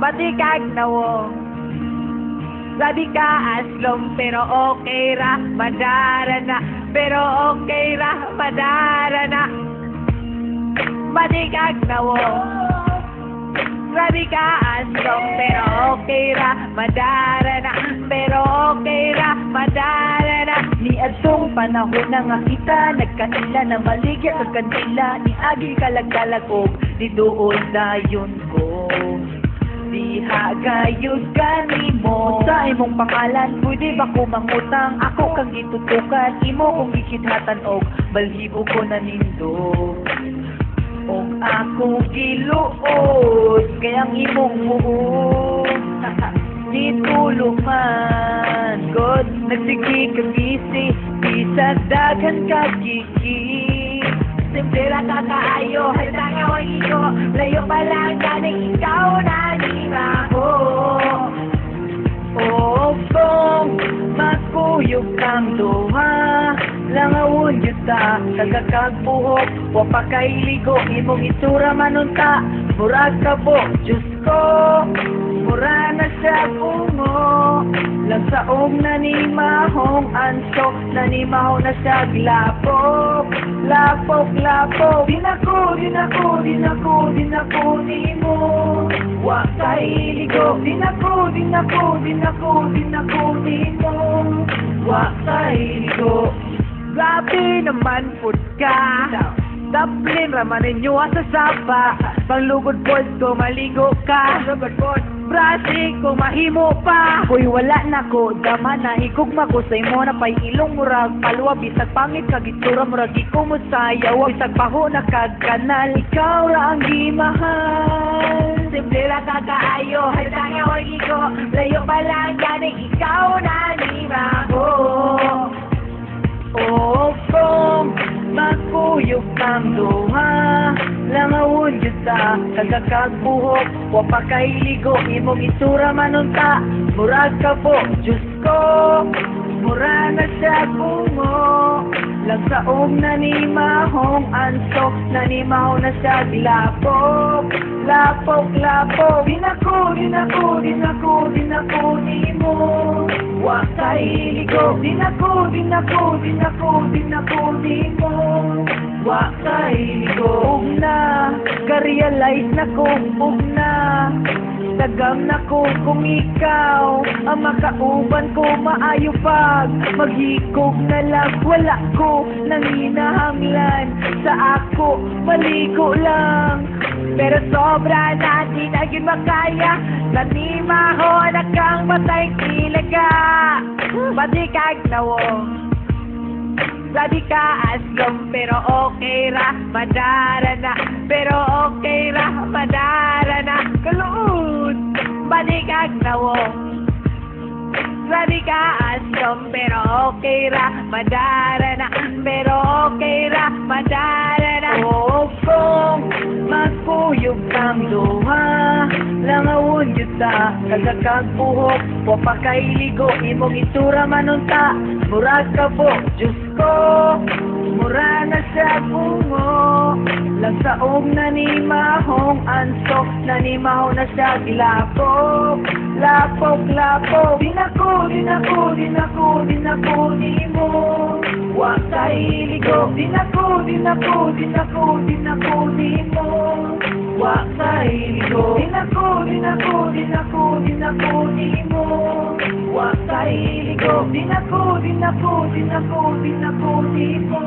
Pati kag nawong sabi ka aslom pero okay ra madara na. Pero okay ra madara na. Pati kag nawong sabi ka aslom pero okay ra madara na. Pero okay ra madara na. Ni atong panahon na nga kita nagkanila na maligya kag kanila. Ni agi kalagkalag og di duol dayon ko. Diha gayud kanimo sa imong pangalan pwede ba ko mangutang ako kang gitutukan imo kung gikidhatan og balhibo ko na nindo og ako giluod kayang imong muod nitulog man God nagsigi kang gisi bisag daghan ka gigi simple lang kakaayo handa nga wag layo pa lang ganing ikaw na ako o kung makuyog kang duha langawon yuta kagakagbuhok wapa kay ligo imong itura manunta murag kabo Diyos ko mura na siya pungo lang saong nanimahong ansok nanimaho na siya glapok lapok lapok dinako dinako dinako dinako nimo wa kay ligo dinako dinako dinako dinako nimo wa kay ligo grabe naman pud ka Dublin raman ninyo sa sapa panglugod pod ko maligo ka Brasi ko mahimo pa Uy wala na ko dama na higugma ko sa imo na pay ilong murag palwa bisag pangit kag itsura murag iko mo sayaw bisag baho na kag kanal ikaw ra ang gimahal simple ra kakaayo handa nga wag iko layo pa lang gani ikaw na nima ko o kung makuyog kang duha langawon yuta kagakagbuhok wapa kay ligo imong itura manunta murag kabo Diyos ko mura na siya bungo lang saong nanimahong ansok nanimaho na siya glapok lapok lapok dinako dinako dinako dinako nimo wa kay ligo dinako dinako dinako dinako nimo wa kay ligo na ka-realize na ko na tagam na ko kung ikaw ang makauban ko maayo pag maghikog na lang wala ko nang hinahanglan sa ako maligo lang pero sobra na di na yun makaya nanimaho na kang matay kilaga pati kag nawong sabi ka aslom pero okay ra madara na pero okay ra madara na kaluod pati kag nawong sabi ka aslom pero okay ra madara na pero okay ra madara na o kung makuyog kang duha langawon yuta kagakagbuhok wapa kay ligo imong itura manunta murag kabo Diyos ko mura na siya bungo lang saong nanimahong ansok nanimaho na siya glapok lapok lapok dinako dinako dinako dinako nimo wa kay ligo dinako dinako dinako dinako nimo wa kay ligo dinako dinako dinako dinako nimo wa kay ligo dinako dinako dinako dinako nimo